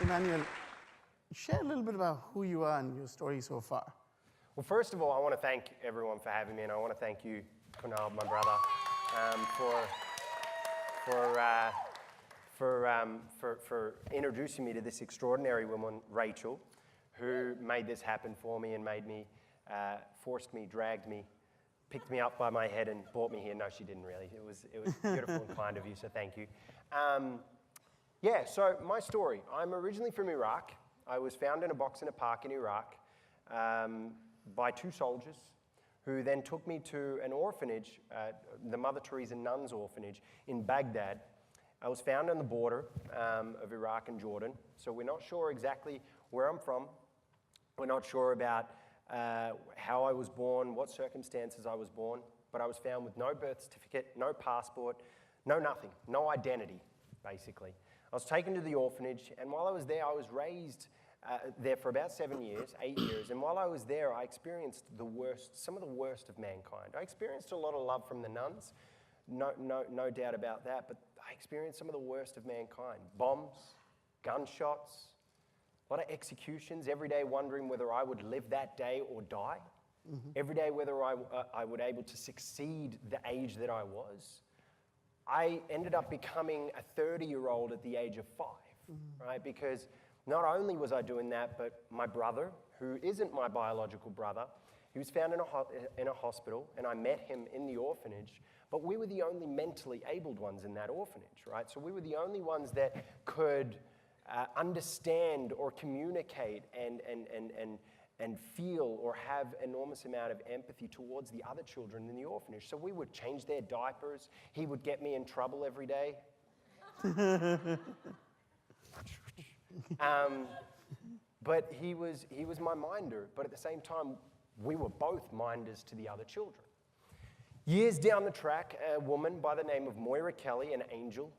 Emmanuel, share a little bit about who you are and your story so far. Well, first of all, I want to thank everyone for having me, and I want to thank you, Kunal, my brother, for introducing me to this extraordinary woman, Rachel, who made this happen for me and made me, forced me, dragged me, picked me up by my head and brought me here. No, she didn't really. It was beautiful and kind of you, so thank you. Yeah, so my story. I'm originally from Iraq. I was found in a box in a park in Iraq by two soldiers who then took me to an orphanage, the Mother Teresa Nuns Orphanage in Baghdad. I was found on the border of Iraq and Jordan, so we're not sure exactly where I'm from. We're not sure about how I was born, what circumstances I was born, but I was found with no birth certificate, no passport, no nothing, no identity, basically. I was taken to the orphanage, and while I was there, I was raised there for about 7 years, 8 years, and while I was there, I experienced the worst, some of the worst of mankind. I experienced a lot of love from the nuns, no doubt about that, but I experienced some of the worst of mankind. Bombs, gunshots, a lot of executions, every day wondering whether I would live that day or die. Mm-hmm. Every day whether I would able to succeed the age that I was. I ended up becoming a 30-year-old at the age of 5, right? Because not only was I doing that, but my brother, who isn't my biological brother, he was found in a hospital, and I met him in the orphanage, but we were the only mentally abled ones in that orphanage, right? So we were the only ones that could understand or communicate and feel or have enormous amount of empathy towards the other children in the orphanage. So we would change their diapers. He would get me in trouble every day. But he was my minder. But at the same time, we were both minders to the other children. Years down the track, a woman by the name of Moira Kelly, an angel,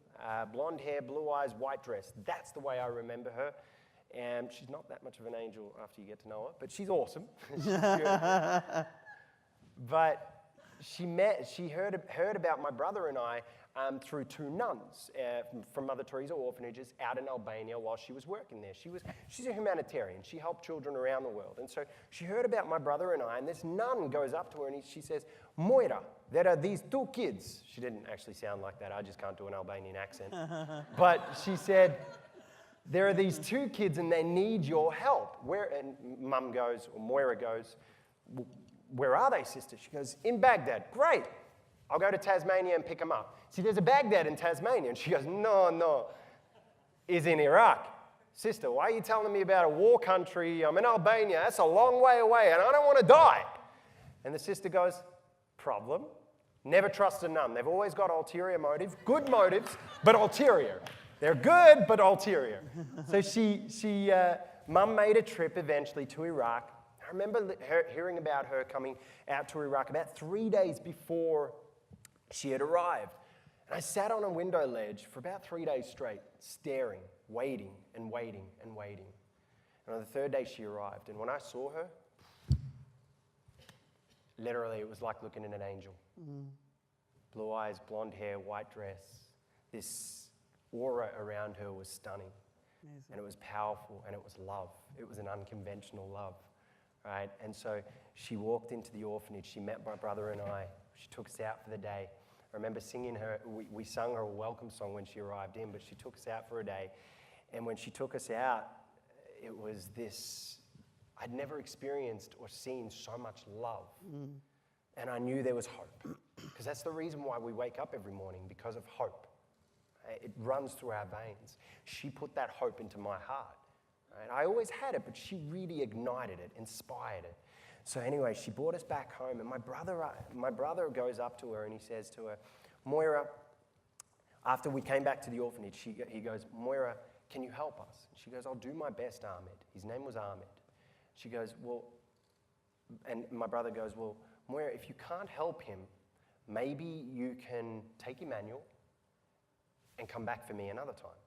blonde hair, blue eyes, white dress. That's the way I remember her. And she's not that much of an angel after you get to know her, but she's awesome. But she heard about my brother and I through two nuns from Mother Teresa orphanages out in Albania while she was working there. She's a humanitarian. She helped children around the world. And so she heard about my brother and I, and this nun goes up to her and she says, "Moira, there are these two kids." She didn't actually sound like that. I just can't do an Albanian accent. But she said, "There are these two kids and they need your help." And Mum goes, or Moira goes, "Where are they, sister?" She goes, "In Baghdad." "Great. I'll go to Tasmania and pick them up." See, there's a Baghdad in Tasmania. And she goes, No, is in Iraq. "Sister, why are you telling me about a war country? I'm in Albania. That's a long way away and I don't want to die." And the sister goes, "Problem. Never trust a nun. They've always got ulterior motives. Good motives, but ulterior. They're good, but ulterior." So Mum made a trip eventually to Iraq. I remember hearing about her coming out to Iraq about 3 days before she had arrived. And I sat on a window ledge for about 3 days straight, staring, waiting and waiting and waiting. And on the third day she arrived. And when I saw her, literally it was like looking at an angel. Mm. Blue eyes, blonde hair, white dress. This aura around her was stunning. Amazing. And it was powerful, and it was love. It was an unconventional love, right? And so she walked into the orphanage. She met my brother and I. She took us out for the day. I remember singing her, we sung her a welcome song when she arrived in, but she took us out for a day. And when she took us out, it was this, I'd never experienced or seen so much love. Mm. And I knew there was hope, because that's the reason why we wake up every morning, because of hope. It runs through our veins. She put that hope into my heart. Right? I always had it, but she really ignited it, inspired it. So anyway, she brought us back home, and my brother goes up to her and he says to her, "Moira," after we came back to the orphanage, he goes, "Moira, can you help us?" She goes, "I'll do my best, Ahmed." His name was Ahmed. She goes, "Well," and my brother goes, "Well, Moira, if you can't help him, maybe you can take Emmanuel and come back for me another time.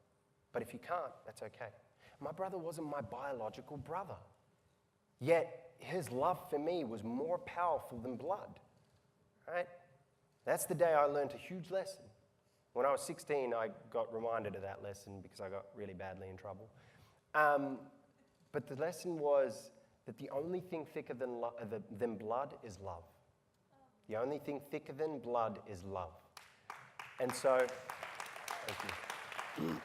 But if you can't, that's okay." My brother wasn't my biological brother. Yet his love for me was more powerful than blood, right? That's the day I learned a huge lesson. When I was 16, I got reminded of that lesson because I got really badly in trouble. But the lesson was that the only thing thicker than blood is love. The only thing thicker than blood is love. And so, thank you.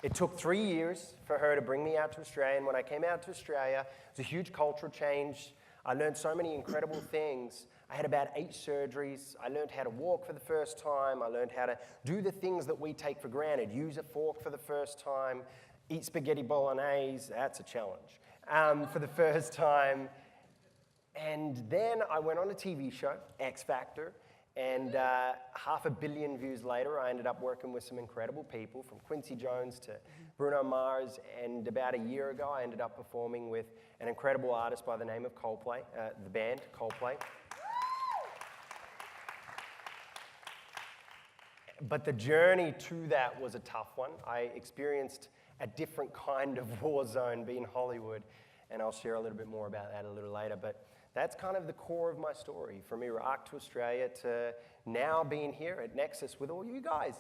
It took 3 years for her to bring me out to Australia, and when I came out to Australia, it was a huge cultural change. I learned so many incredible things. I had about 8 surgeries. I learned how to walk for the first time. I learned how to do the things that we take for granted. Use a fork for the first time. Eat spaghetti bolognese. That's a challenge. For the first time. And then I went on a TV show, X Factor, and 500 million views later, I ended up working with some incredible people, from Quincy Jones to Bruno Mars, and about a year ago, I ended up performing with an incredible artist by the name of Coldplay, the band Coldplay. But the journey to that was a tough one. I experienced a different kind of war zone being Hollywood, and I'll share a little bit more about that a little later. But that's kind of the core of my story, from Iraq to Australia to now being here at NEXUS with all you guys.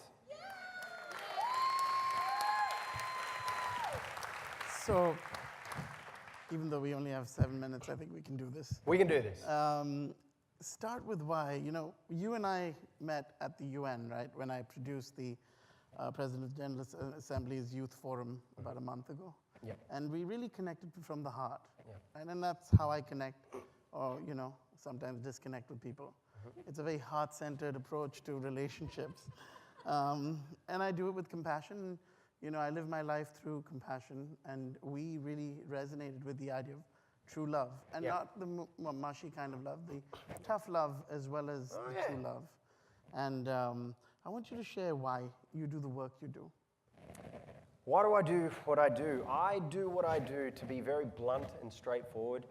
So, even though we only have 7 minutes, I think we can do this. We can do this. Start with why. You know, you and I met at the UN, right, when I produced the President's General Assembly's Youth Forum about a month ago. Yep. And we really connected from the heart. Yep. Right? And that's how I connect, or, you know, sometimes disconnect with people. It's a very heart-centered approach to relationships. And I do it with compassion. You know, I live my life through compassion, and we really resonated with the idea of true love. And not the mushy kind of love, the tough love as well as the true love. And I want you to share why you do the work you do. Why do I do what I do? I do what I do, to be very blunt and straightforward,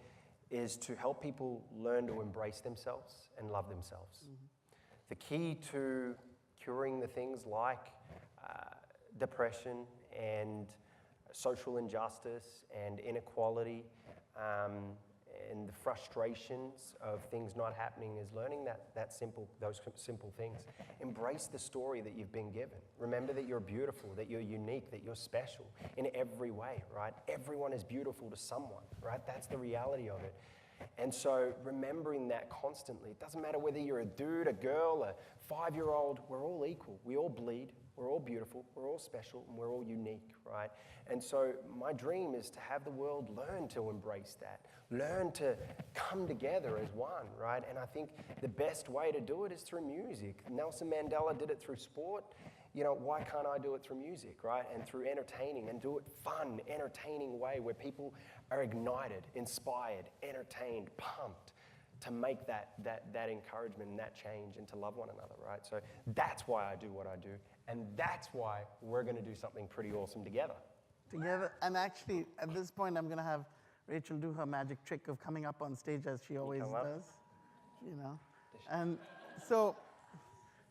is to help people learn to embrace themselves and love themselves. The key to curing the things like depression and social injustice and inequality and the frustrations of things not happening is learning those simple things. Embrace the story that you've been given. Remember that you're beautiful, that you're unique, that you're special in every way, right? Everyone is beautiful to someone, right? That's the reality of it. And so remembering that constantly, it doesn't matter whether you're a dude, a girl, a 5-year-old, we're all equal. We all bleed, we're all beautiful, we're all special, and we're all unique, right? And so my dream is to have the world learn to embrace that, learn to come together as one, right? And I think the best way to do it is through music. Nelson Mandela did it through sport. You know, why can't I do it through music, right? And through entertaining, and do it fun, entertaining way where people are ignited, inspired, entertained, pumped to make that encouragement and that change and to love one another, right? So that's why I do what I do. And that's why we're going to do something pretty awesome together. And actually, at this point, I'm going to have Rachel do her magic trick of coming up on stage as she always does, you know. And so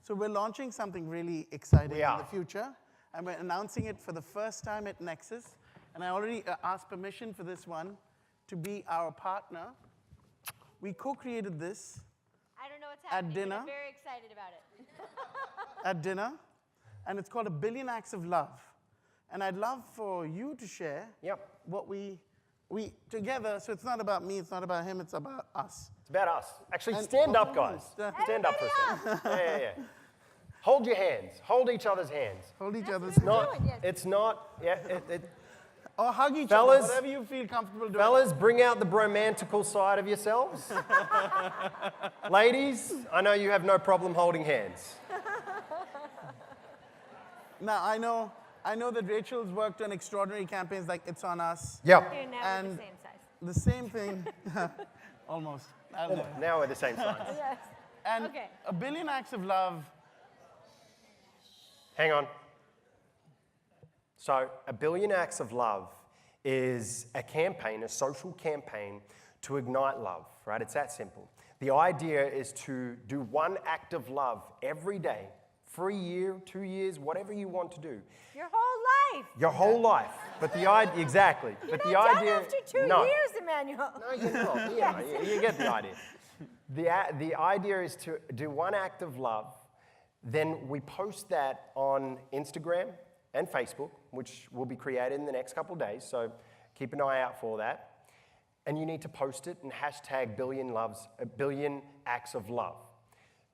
we're launching something really exciting in the future, and we're announcing it for the first time at NEXUS. And I already asked permission for this one to be our partner. We co-created this. I don't know what's happening, at dinner. But I'm very excited about it. At dinner, and it's called 1 Billion Acts of Love. And I'd love for you to share what we together, so it's not about me, it's not about him, it's about us. It's about us. Actually, stand up, guys. Stand up for a second. Yeah. Hold your hands. Hold each other's hands. Hold each other's hands. It's not, or hug each fellas, other, whatever you feel comfortable doing. Fellas, bring out the bromantical side of yourselves. Ladies, I know you have no problem holding hands. Now, I know that Rachel's worked on extraordinary campaigns like It's On Us. Yep. Here, now we're the same size. The same thing, almost. Now we're the same size. Yes. And 1 Billion Acts of Love. Hang on. So 1 Billion Acts of Love is a campaign, a social campaign to ignite love, right? It's that simple. The idea is to do one act of love every day for a year, 2 years, whatever you want to do. Your whole life. Your whole life. But the idea, exactly. You're but not the done idea, after 2 years, Emmanuel. No, you're not. You get the idea. The idea is to do one act of love, then we post that on Instagram, and Facebook, which will be created in the next couple of days, so keep an eye out for that. And you need to post it and hashtag billion acts of love.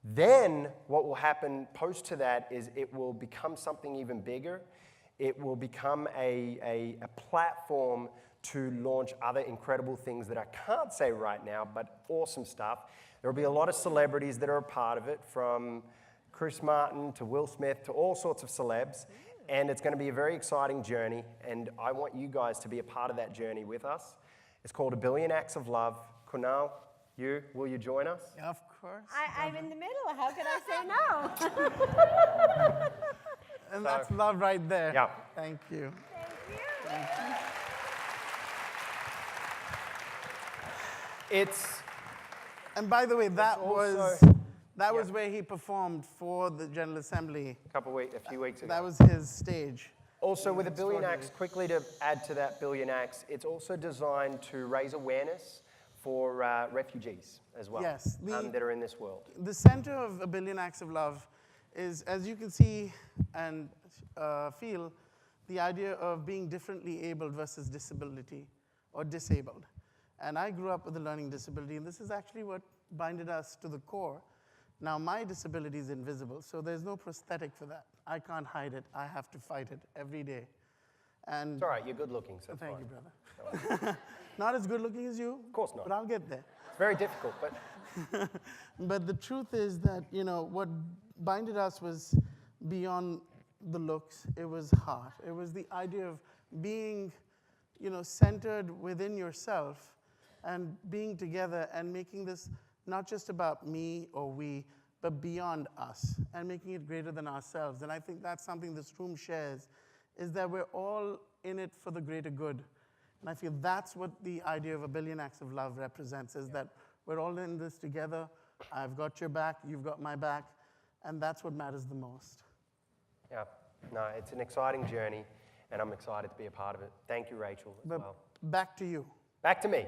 Then what will happen post to that is it will become something even bigger. It will become a platform to launch other incredible things that I can't say right now, but awesome stuff. There will be a lot of celebrities that are a part of it, from Chris Martin to Will Smith to all sorts of celebs. And it's going to be a very exciting journey, and I want you guys to be a part of that journey with us. It's called A Billion Acts of Love. Kunal, will you join us? Yeah, of course. I'm in the middle. How can I say no? And that's love right there. Yeah. Thank you. Thank you. Thank you. And by the way, that was where he performed for the General Assembly. a few weeks ago. That was his stage. Also, with A Billion Acts, quickly to add to that Billion Acts, it's also designed to raise awareness for refugees as well, Yes, that are in this world. The center of A Billion Acts of Love is, as you can see and feel, the idea of being differently abled versus disability or disabled. And I grew up with a learning disability, and this is actually what binded us to the core. Now, my disability is invisible, so there's no prosthetic for that. I can't hide it. I have to fight it every day. And It's all right, you're good looking, so it's thank fine. you, brother. Not as good looking as you. Of course not. But I'll get there. It's very difficult, but But the truth is that, what binded us was beyond the looks. It was heart. It was the idea of being, centered within yourself and being together and making this not just about me or we, but beyond us and making it greater than ourselves. And I think that's something this room shares, is that we're all in it for the greater good. And I feel that's what the idea of A Billion Acts of Love represents, is that we're all in this together. I've got your back, you've got my back, and that's what matters the most. yeah, no, it's an exciting journey, and I'm excited to be a part of it. Thank you, Rachel, as But well. back to you. Back to me.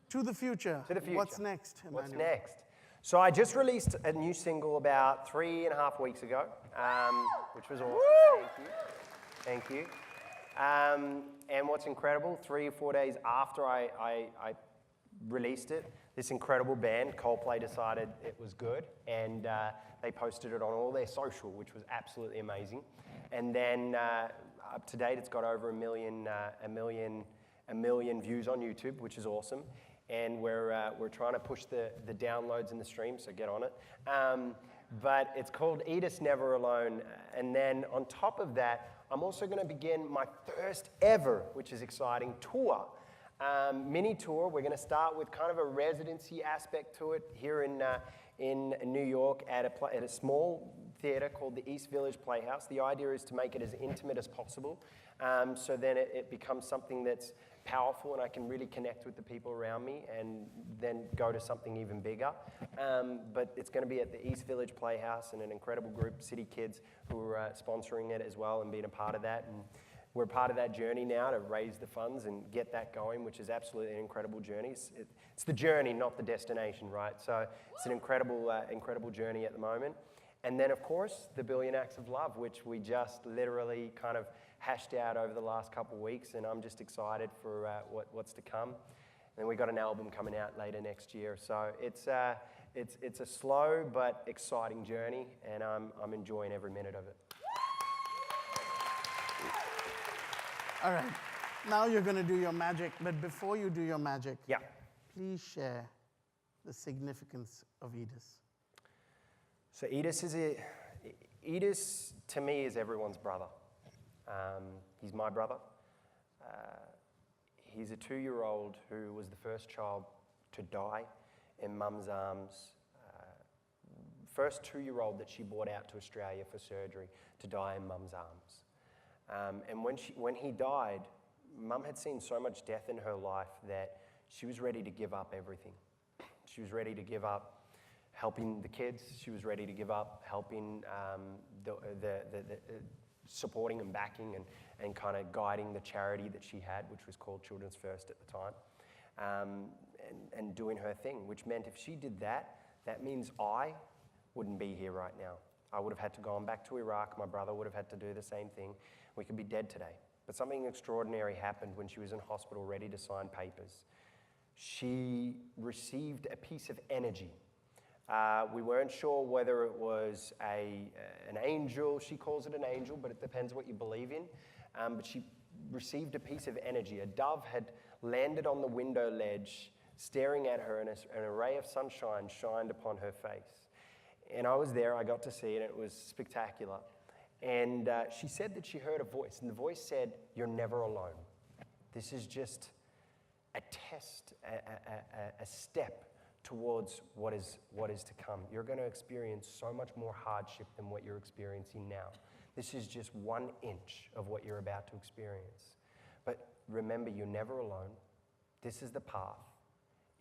To the future. To the future. What's next, Emmanuel? What's next? So I just released a new single about 3.5 weeks ago, which was awesome. Thank you. And what's incredible, 3 or 4 days after I released it, this incredible band, Coldplay, decided it was good, and they posted it on all their social, which was absolutely amazing. And then up to date, it's got over a million views on YouTube, which is awesome. And we're trying to push the downloads and the streams, so get on it. But it's called Eat Us Never Alone. And then on top of that, I'm also going to begin my first ever, which is exciting, tour. Mini tour. We're going to start with kind of a residency aspect to it here in New York at a small theater called the East Village Playhouse. The idea is to make it as intimate as possible, so then it becomes something that's powerful and I can really connect with the people around me and then go to something even bigger. But it's going to be at the East Village Playhouse, and an incredible group, City Kids, who are sponsoring it as well and being a part of that. And we're part of that journey now to raise the funds and get that going, which is absolutely an incredible journey. It's the journey, not the destination, right? So it's an incredible journey at the moment. And then, of course, the Billion Acts of Love, which we just literally kind of hashed out over the last couple of weeks, and I'm just excited for what's to come. And we got an album coming out later next year. So it's a slow but exciting journey, and I'm enjoying every minute of it. All right. Now you're going to do your magic, but before you do your magic, Yeah. please share the significance of Edis. So Edis to me is everyone's brother. He's my brother. He's a 2-year-old who was the first child to die in Mum's arms. First 2-year-old that she brought out to Australia for surgery to die in Mum's arms. And when he died, Mum had seen so much death in her life that she was ready to give up everything. She was ready to give up helping the kids. She was ready to give up helping supporting and backing and kind of guiding the charity that she had, which was called Children's First at the time, and doing her thing, which meant if she did that, that means I wouldn't be here right now. I would have had to go on back to Iraq. My brother would have had to do the same thing. We could be dead today. But something extraordinary happened when she was in hospital ready to sign papers. She received a piece of energy. We weren't sure whether it was an angel. She calls it an angel, but it depends what you believe in. But she received a piece of energy. A dove had landed on the window ledge, staring at her, and an ray of sunshine shined upon her face. And I was there, I got to see it, and it was spectacular. And she said that she heard a voice, and the voice said, "You're never alone. This is just a test, a step towards what is to come. You're going to experience so much more hardship than what you're experiencing now. This is just 1 inch of what you're about to experience. But remember, you're never alone. This is the path.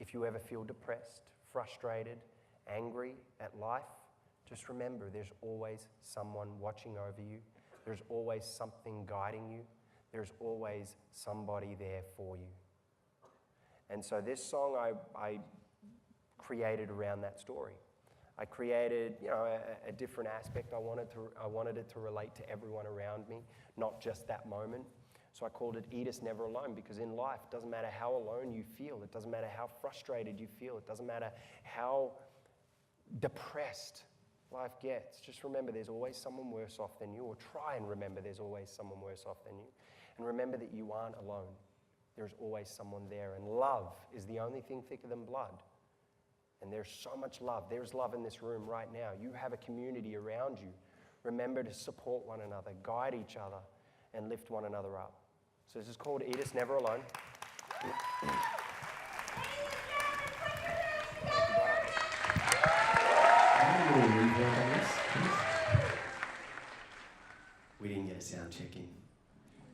If you ever feel depressed, frustrated, angry at life, just remember there's always someone watching over you. There's always something guiding you. There's always somebody there for you." And so this song I created around that story. I created, a different aspect. I wanted it to relate to everyone around me, not just that moment. So I called it "Eat Us Never Alone," because in life, it doesn't matter how alone you feel. It doesn't matter how frustrated you feel. It doesn't matter how depressed life gets. Just remember there's always someone worse off than you, or try and remember there's always someone worse off than you. And remember that you aren't alone. There's always someone there. And love is the only thing thicker than blood. And there's so much love. There's love in this room right now. You have a community around you. Remember to support one another, guide each other, and lift one another up. So this is called "Eat Us Never Alone." We didn't get a sound check in.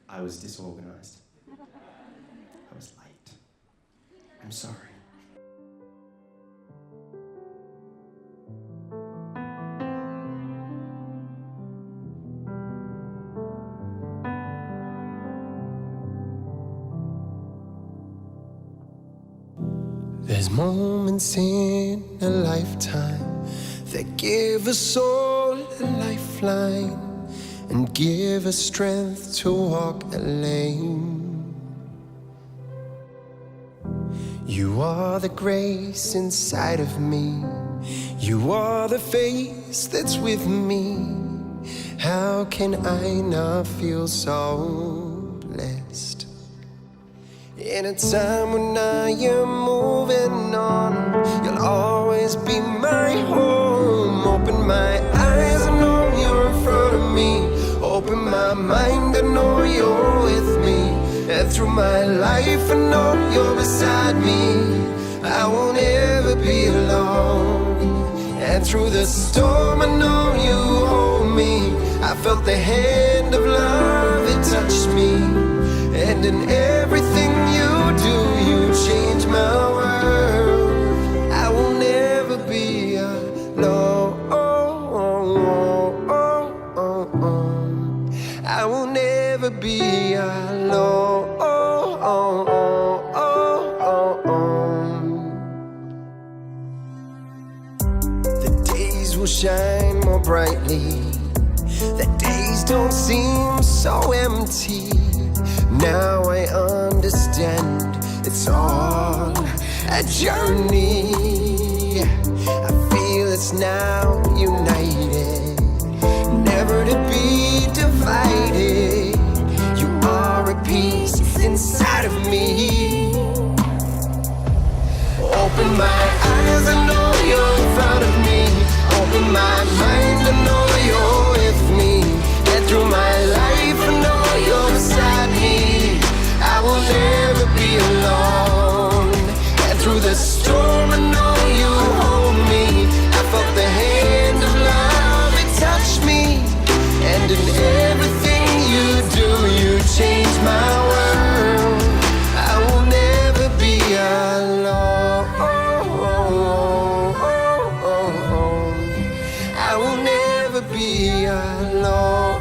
I was disorganized. I was late. I'm sorry. There's moments in a lifetime that give us all a lifeline and give us strength to walk a lane. You are the grace inside of me. You are the face that's with me. How can I not feel so blessed? In a time when I am moving on, you'll always be my home. Open my eyes, I know you're in front of me. Open my mind, I know you're with me. And through my life, I know you're beside me. I won't ever be alone. And through the storm, I know you hold me. I felt the hand of love, it touched me. And in everything you do, you change my world. I will never be alone. I will never be alone. The days will shine more brightly. The days don't seem so empty. Now I understand it's all a journey. I feel it's now united, never to be divided. You are a piece inside of me. Open my eyes, I know you're in front of me. Open my mind, I know you're with me. And through my life, I know you're beside me. I will never be alone. And through the storm, I know you hold me. I felt the hand of love, it touched me. And in everything you do, you change my world. I will never be alone. I will never be alone.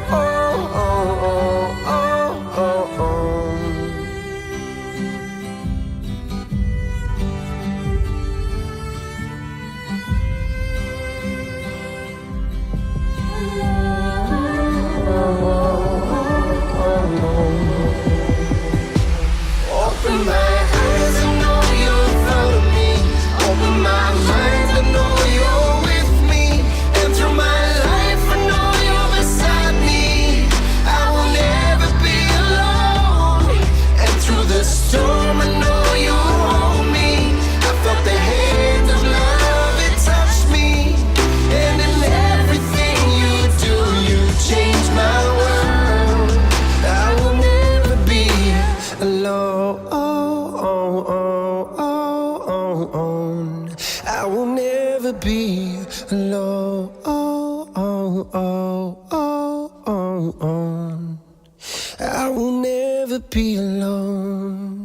I will never be alone.